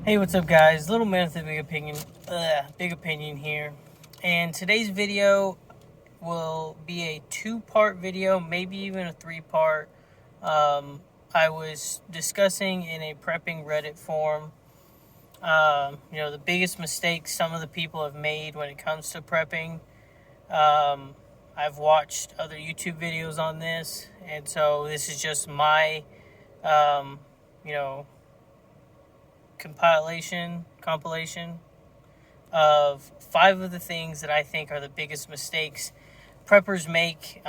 Hey, what's up, guys? Little man with a big opinion here. And today's video will be a two-part video, maybe even a three-part. I was discussing in a prepping Reddit forum, the biggest mistakes some of the people have made when it comes to prepping. I've watched other YouTube videos on this, and so this is just my, um, you know, compilation of 5 of the things that I think are the biggest mistakes preppers make,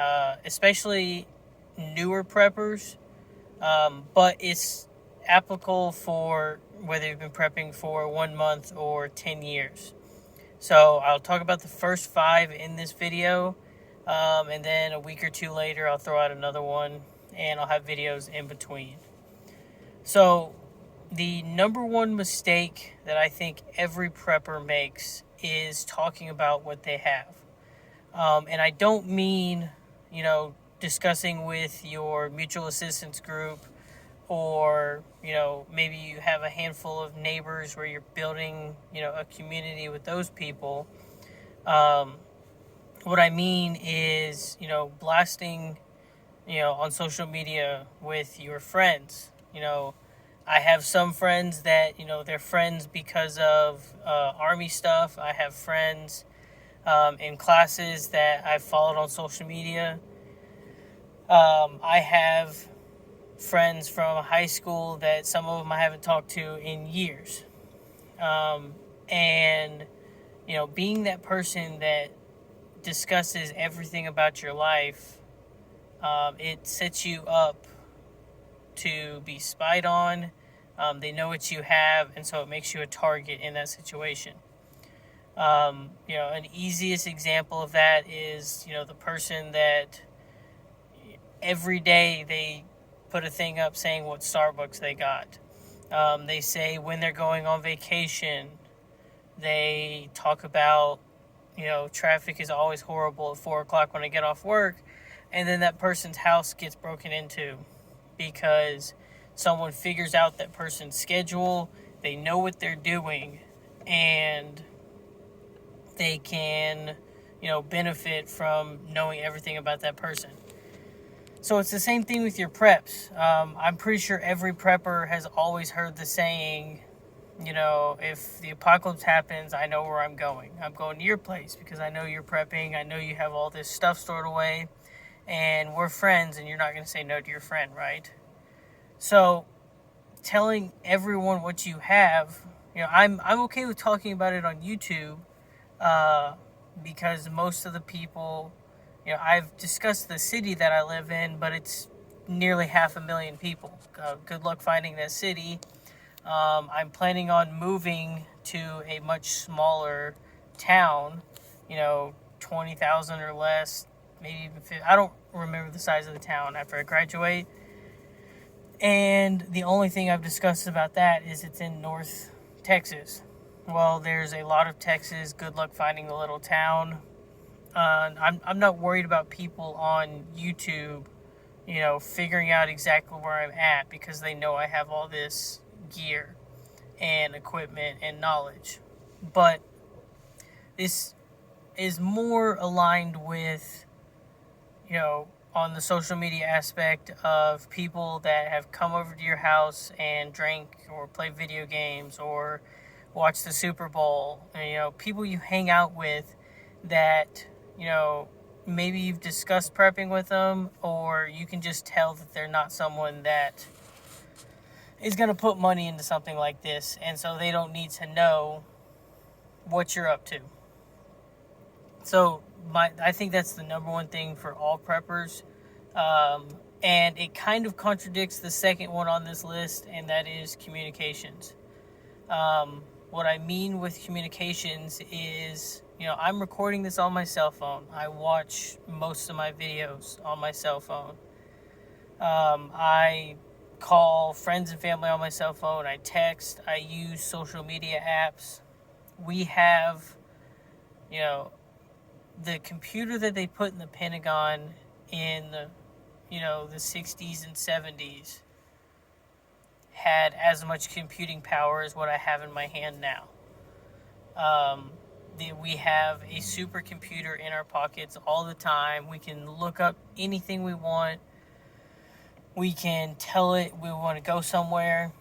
especially newer preppers. But it's applicable for whether you've been prepping for 1 month or 10 years. So I'll talk about the first 5 in this video, and then a week or two later, I'll throw out another one, and I'll have videos in between. So the number one mistake that I think every prepper makes is talking about what they have. And I don't mean, discussing with your mutual assistance group, or, maybe you have a handful of neighbors where you're building, a community with those people. Um, what I mean is, blasting, on social media with your friends. I have some friends that, they're friends because of Army stuff. I have friends in classes that I've followed on social media. I have friends from high school that some of them I haven't talked to in years. And, being that person that discusses everything about your life, it sets you up to be spied on. They know what you have, and so it makes you a target in that situation. An easiest example of that is, the person that every day they put a thing up saying what Starbucks they got. They say when they're going on vacation. They talk about, traffic is always horrible at 4 o'clock when I get off work. And then that person's house gets broken into because someone figures out that person's schedule, they know what they're doing, and they can, benefit from knowing everything about that person. So it's the same thing with your preps. I'm pretty sure every prepper has always heard the saying, if the apocalypse happens, I know where I'm going. I'm going to your place because I know you're prepping. I know you have all this stuff stored away, and we're friends, and you're not going to say no to your friend, right? So telling everyone what you have, I'm okay with talking about it on YouTube, because most of the people, I've discussed the city that I live in, but it's nearly 500,000 people. Good luck finding that city. I'm planning on moving to a much smaller town, 20,000 or less, maybe even 50. I don't remember the size of the town after I graduate. And the only thing I've discussed about that is it's in North Texas. Well, there's a lot of Texas. Good luck finding the little town. I'm not worried about people on YouTube, figuring out exactly where I'm at because they know I have all this gear and equipment and knowledge. But this is more aligned with, on the social media aspect of people that have come over to your house and drank or play video games or watch the Super Bowl. And, people you hang out with that, maybe you've discussed prepping with them, or you can just tell that they're not someone that is going to put money into something like this, and so they don't need to know what you're up to. So I think that's the number one thing for all preppers, and it kind of contradicts the second one on this list, and that is communications. What I mean with communications is, I'm recording this on my cell phone. I watch most of my videos on my cell phone. I call friends and family on my cell phone. I text. I use social media apps. We have, the computer that they put in the Pentagon in the 60s and 70s had as much computing power as what I have in my hand now. Um, we have a supercomputer in our pockets all the time. We can look up anything we want. We can tell it we want to go somewhere,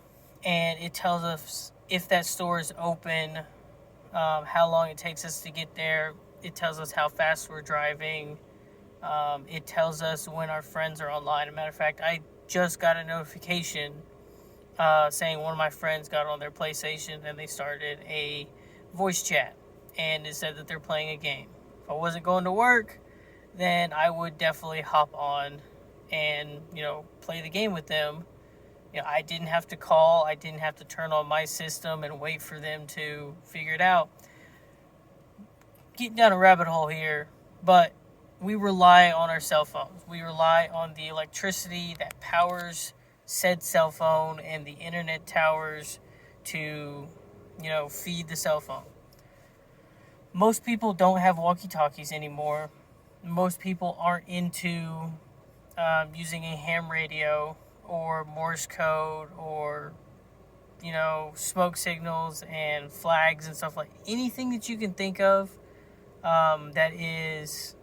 and it tells us if that store is open, how long it takes us to get there. It tells us how fast we're driving. It tells us when our friends are online. As a matter of fact, I just got a notification saying one of my friends got on their PlayStation and they started a voice chat, and it said that they're playing a game. If I wasn't going to work, then I would definitely hop on and play the game with them. I didn't have to call. I didn't have to turn on my system and wait for them to figure it out. Getting down a rabbit hole here, but we rely on our cell phones. We rely on the electricity that powers said cell phone and the internet towers to, feed the cell phone. Most people don't have walkie-talkies anymore. Most people aren't into using a ham radio or Morse code or, smoke signals and flags and stuff, like anything that you can think of that is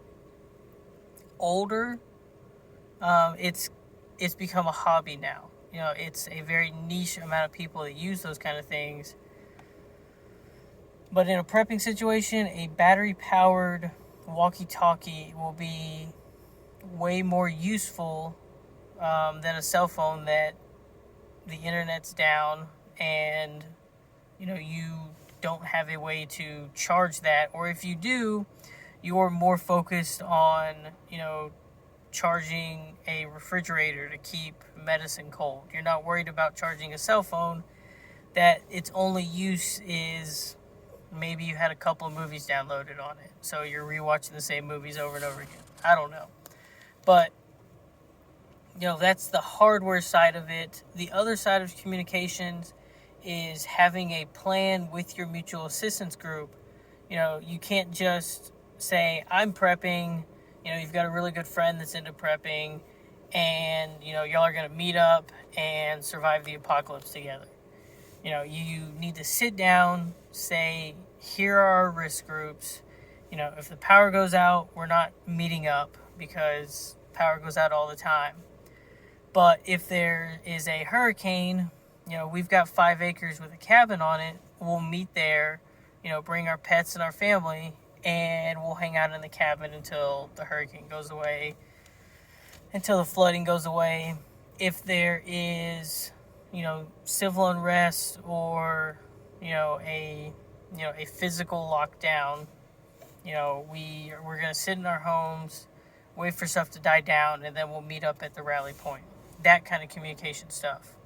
older. It's become a hobby now. It's a very niche amount of people that use those kind of things. But in a prepping situation, a battery-powered walkie-talkie will be way more useful than a cell phone that the internet's down and you don't have a way to charge that, or if you do, you're more focused on charging a refrigerator to keep medicine cold. You're not worried about charging a cell phone that its only use is maybe you had a couple of movies downloaded on it, so you're rewatching the same movies over and over again. I don't know. But that's the hardware side of it. The other side of communications is having a plan with your mutual assistance group. You can't just say, I'm prepping. You've got a really good friend that's into prepping, and y'all are going to meet up and survive the apocalypse together. You need to sit down, say, here are our risk groups. If the power goes out, we're not meeting up because power goes out all the time. But if there is a hurricane, we've got 5 acres with a cabin on it. We'll meet there, bring our pets and our family, and we'll hang out in the cabin until the hurricane goes away, until the flooding goes away. If there is, civil unrest or, a physical lockdown, we're going to sit in our homes, wait for stuff to die down, and then we'll meet up at the rally point. That kind of communication stuff.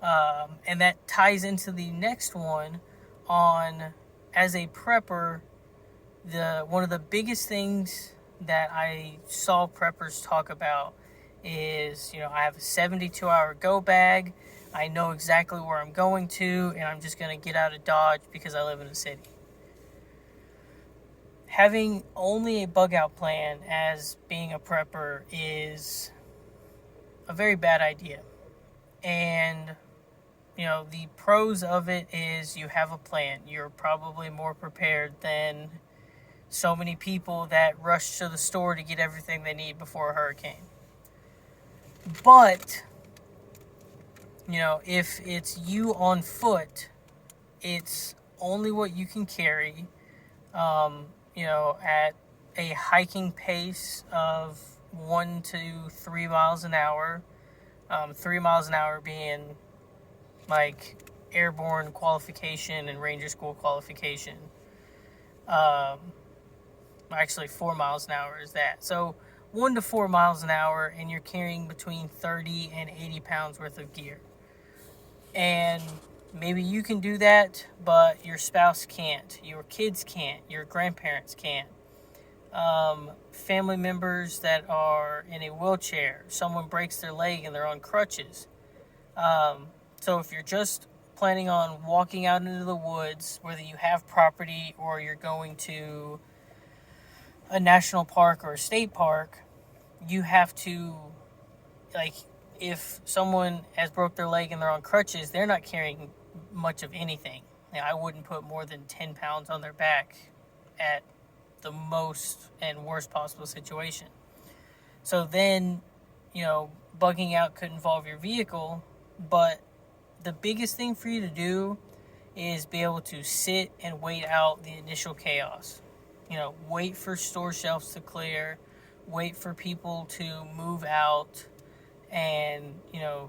And that ties into the next one on, as a prepper, one of the biggest things that I saw preppers talk about is, I have a 72-hour go bag. I know exactly where I'm going to, and I'm just going to get out of Dodge because I live in a city. Having only a bug out plan as being a prepper is a very bad idea. And, the pros of it is you have a plan. You're probably more prepared than so many people that rush to the store to get everything they need before a hurricane. But, if it's you on foot, it's only what you can carry, at a hiking pace of 1 to 3 miles an hour. 3 miles an hour being like airborne qualification and ranger school qualification. Actually 4 miles an hour is that. So 1 to 4 miles an hour, and you're carrying between 30 and 80 pounds worth of gear. And maybe you can do that, but your spouse can't, your kids can't, your grandparents can't. Family members that are in a wheelchair, someone breaks their leg and they're on crutches. So if you're just planning on walking out into the woods, whether you have property or you're going to a national park or a state park, you have to if someone has broke their leg and they're on crutches, they're not carrying much of anything. I wouldn't put more than 10 pounds on their back at the most and worst possible situation. So then, bugging out could involve your vehicle, but the biggest thing for you to do is be able to sit and wait out the initial chaos. Wait for store shelves to clear, wait for people to move out and,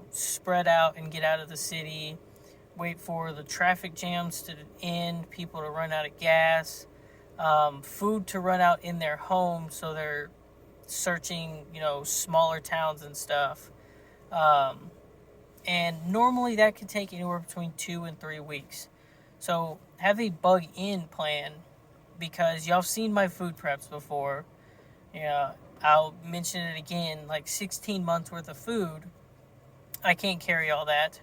spread out and get out of the city, wait for the traffic jams to end, people to run out of gas, food to run out in their home, so they're searching, smaller towns and stuff. And normally that could take anywhere between 2 and 3 weeks. So have a bug in plan, because y'all seen my food preps before. I'll mention it again, like 16 months worth of food. I can't carry all that.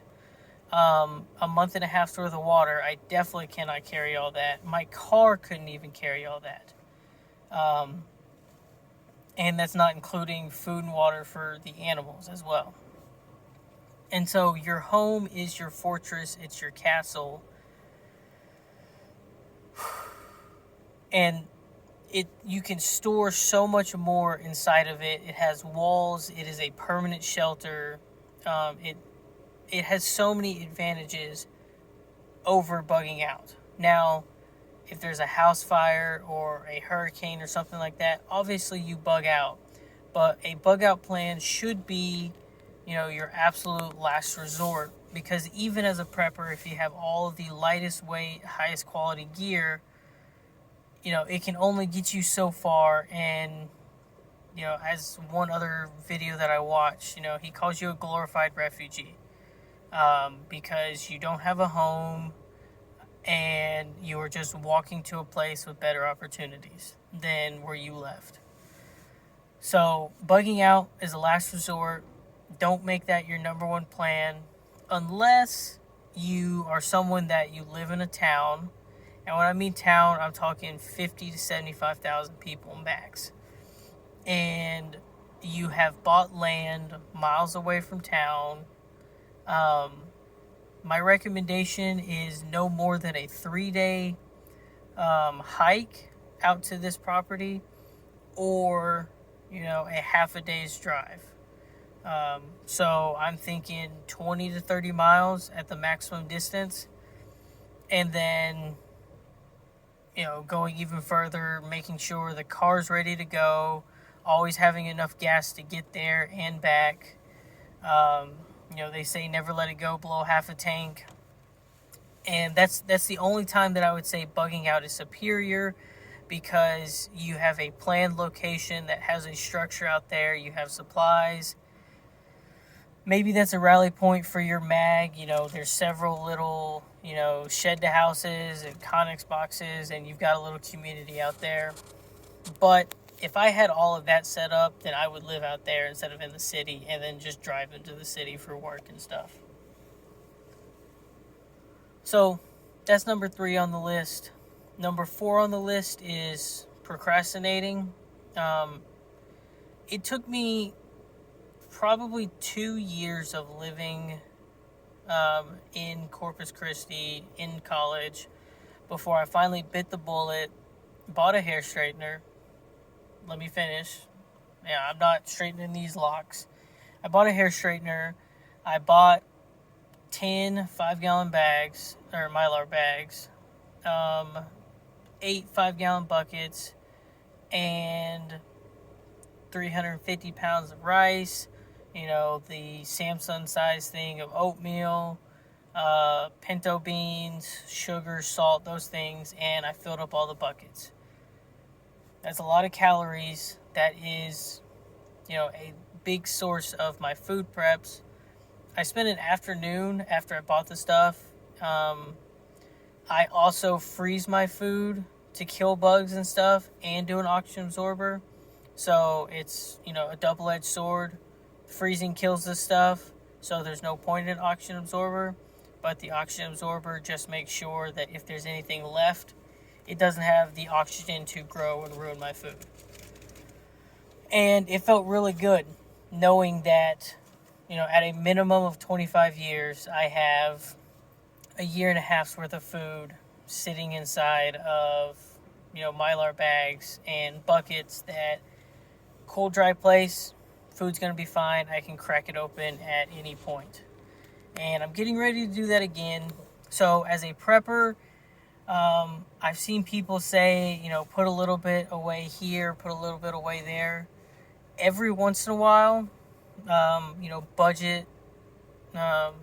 A month and a half's worth of water, I definitely cannot carry all that. My car couldn't even carry all that. And that's not including food and water for the animals as well. And so your home is your fortress, it's your castle. And you can store so much more inside of it. It has walls, it is a permanent shelter. It has so many advantages over bugging out. Now, if there's a house fire or a hurricane or something like that, obviously you bug out. But a bug out plan should be, your absolute last resort, because even as a prepper, if you have all of the lightest weight, highest quality gear, it can only get you so far. And, as one other video that I watched, he calls you a glorified refugee, because you don't have a home and you are just walking to a place with better opportunities than where you left. So bugging out is a last resort. Don't make that your number one plan unless you are someone that you live in a town. And when I mean town, I'm talking 50 to 75,000 people max. And you have bought land miles away from town. My recommendation is no more than a 3-day hike out to this property, or, a half a day's drive. So I'm thinking 20 to 30 miles at the maximum distance. And then, going even further, making sure the car's ready to go, always having enough gas to get there and back. They say never let it go below half a tank. And that's the only time that I would say bugging out is superior, because you have a planned location that has a structure out there, you have supplies. Maybe that's a rally point for your mag. There's several little, shed to houses and Connex boxes, and you've got a little community out there. But if I had all of that set up, then I would live out there instead of in the city, and then just drive into the city for work and stuff. So that's number 3 on the list. Number 4 on the list is procrastinating. It took me probably 2 years of living in Corpus Christi in college before I finally bit the bullet, bought a hair straightener. Let me finish. Yeah, I'm not straightening these locks. I bought a hair straightener. I bought 10 5-gallon bags, or Mylar bags, 8 5-gallon buckets, and 350 pounds of rice, the Samsung size thing of oatmeal, pinto beans, sugar, salt, those things, and I filled up all the buckets. That's a lot of calories. That is, a big source of my food preps. I spent an afternoon after I bought the stuff. I also freeze my food to kill bugs and stuff and do an oxygen absorber. So it's, a double-edged sword. Freezing kills this stuff, so there's no point in an oxygen absorber. But the oxygen absorber just makes sure that if there's anything left, it doesn't have the oxygen to grow and ruin my food. And it felt really good knowing that, At a minimum of 25 years, I have a year and a half's worth of food sitting inside of, Mylar bags and buckets that cold, dry place, food's going to be fine. I can crack it open at any point. And I'm getting ready to do that again. So as a prepper, I've seen people say, put a little bit away here, put a little bit away there. Every once in a while, budget, um,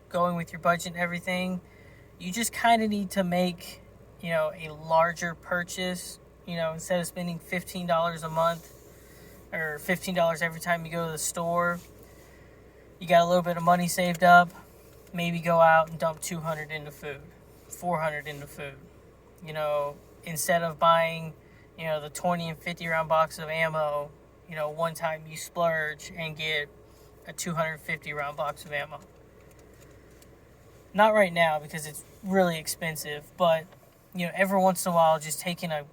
going with your budget and everything, you just kind of need to make, a larger purchase, instead of spending $15 a month or $15 every time you go to the store. You got a little bit of money saved up, maybe go out and dump 200 into food, 400 into food. Instead of buying, the 20 and 50 round box of ammo, one time you splurge and get a 250 round box of ammo. Not right now because it's really expensive, but every once in a while, just taking a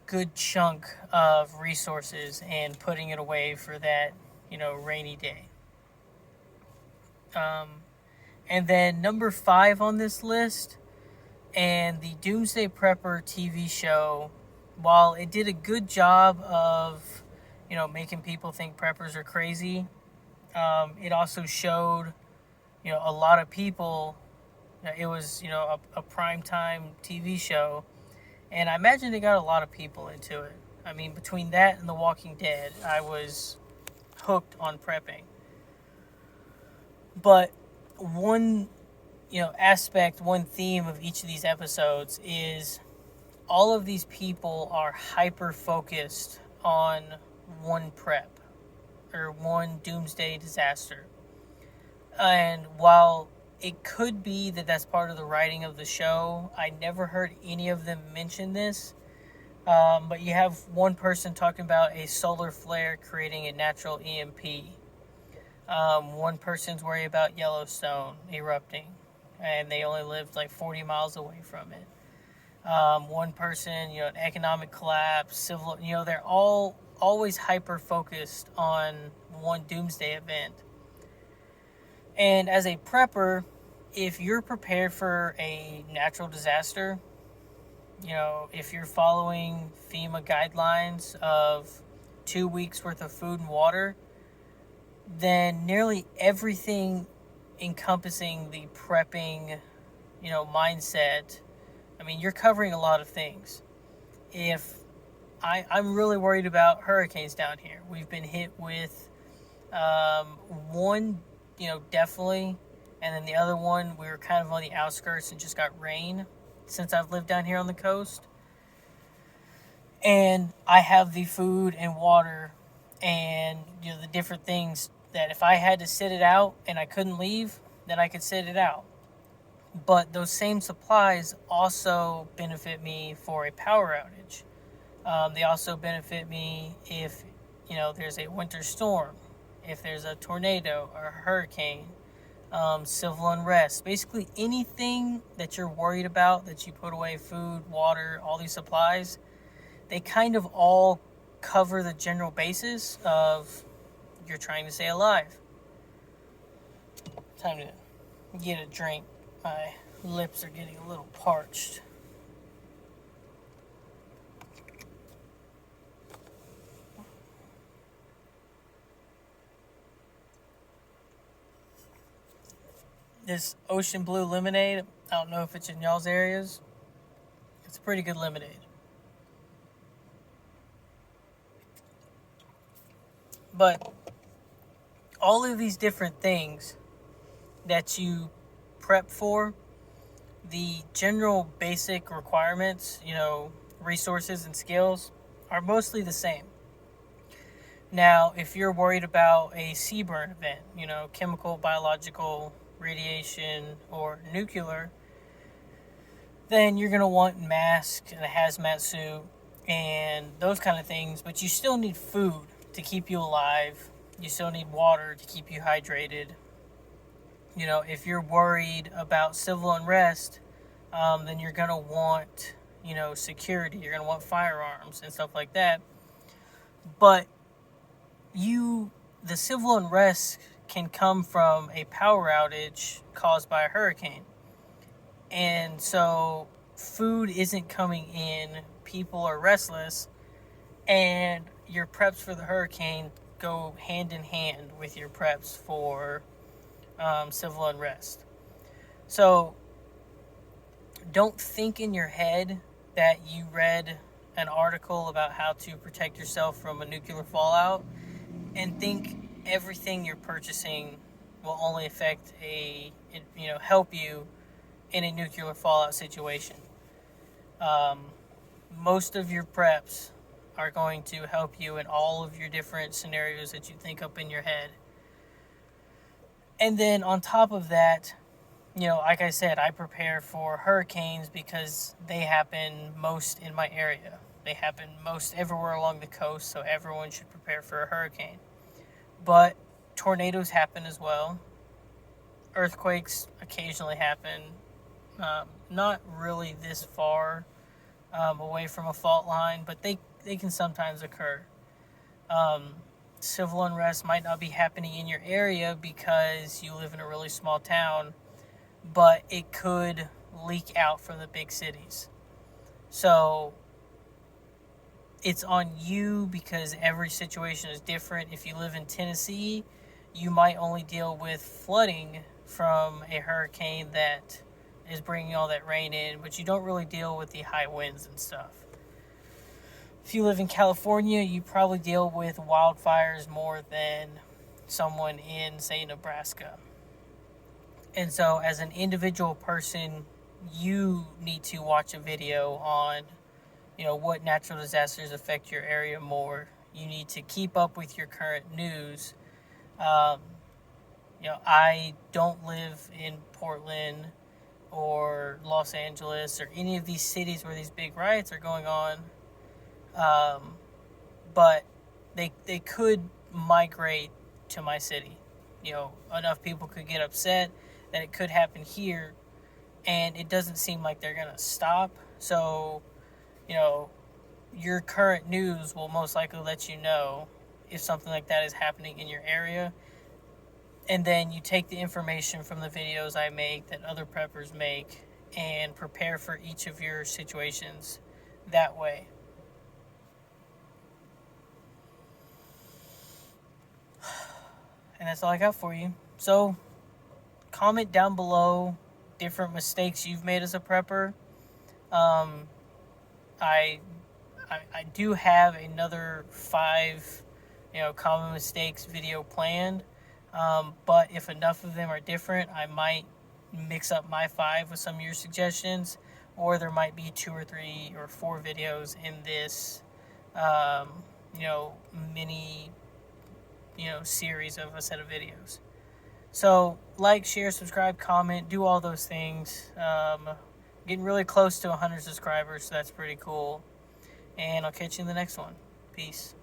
good chunk of resources and putting it away for that, rainy day. And then number 5 on this list, and the Doomsday Prepper TV show, while it did a good job of, making people think preppers are crazy, it also showed, a lot of people. It was, a primetime TV show, and I imagine it got a lot of people into it. I mean, between that and The Walking Dead, I was hooked on prepping. But one, aspect, one theme of each of these episodes is all of these people are hyper-focused on one prep or one doomsday disaster. And while it could be that that's part of the writing of the show, I never heard any of them mention this. But you have one person talking about a solar flare creating a natural EMP. One person's worried about Yellowstone erupting, and they only lived like 40 miles away from it. One person, an economic collapse, civil, they're all always hyper-focused on one doomsday event. And as a prepper, if you're prepared for a natural disaster, if you're following FEMA guidelines of 2 weeks worth of food and water, then nearly everything encompassing the prepping, mindset, you're covering a lot of things. If I'm really worried about hurricanes down here. We've been hit with one, definitely, and then the other one, we were kind of on the outskirts and just got rain since I've lived down here on the coast. And I have the food and water and, the different things that if I had to sit it out and I couldn't leave, then I could sit it out. But those same supplies also benefit me for a power outage. They also benefit me if, there's a winter storm, if there's a tornado or a hurricane, civil unrest. Basically anything that you're worried about, that you put away, food, water, all these supplies, they kind of all cover the general basis of you're trying to stay alive. Time to get a drink. My lips are getting a little parched. This ocean blue lemonade, I don't know if it's in y'all's areas. It's a pretty good lemonade. But all of these different things that you prep for, the general basic requirements, resources and skills are mostly the same. Now, if you're worried about a sea burn event, chemical, biological, radiation, or nuclear, then you're going to want mask and a hazmat suit and those kind of things, but you still need food to keep you alive. You still need water to keep you hydrated. If you're worried about civil unrest, then you're going to want, security. You're going to want firearms and stuff like that. But the civil unrest can come from a power outage caused by a hurricane. And so food isn't coming in, people are restless, and your preps for the hurricane go hand in hand with your preps for civil unrest. So don't think in your head that you read an article about how to protect yourself from a nuclear fallout and think everything you're purchasing will only help you in a nuclear fallout situation. Most of your preps are going to help you in all of your different scenarios that you think up in your head. And then on top of that, like I said, I prepare for hurricanes because they happen most in my area. They happen most everywhere along the coast, so everyone should prepare for a hurricane. But tornadoes happen as well. Earthquakes occasionally happen. Not really this far away from a fault line, but they can sometimes occur. Civil unrest might not be happening in your area because you live in a really small town, but it could leak out from the big cities. So it's on you because every situation is different. If you live in Tennessee, you might only deal with flooding from a hurricane that is bringing all that rain in, but you don't really deal with the high winds and stuff. If you live in California, you probably deal with wildfires more than someone in, say, Nebraska. And so as an individual person, you need to watch a video on, what natural disasters affect your area more. You need to keep up with your current news. I don't live in Portland or Los Angeles or any of these cities where these big riots are going on. But they could migrate to my city. Enough people could get upset that it could happen here, and it doesn't seem like they're going to stop. So, your current news will most likely let you know if something like that is happening in your area. And then you take the information from the videos I make, that other preppers make, and prepare for each of your situations that way. And that's all I got for you. So, comment down below different mistakes you've made as a prepper. I do have another 5, common mistakes video planned. But if enough of them are different, I might mix up my 5 with some of your suggestions, or there might be 2 or 3 or 4 videos in this, mini, series of a set of videos. So like, share, subscribe, comment, do all those things. Getting really close to 100 subscribers, so that's pretty cool. And I'll catch you in the next one. Peace.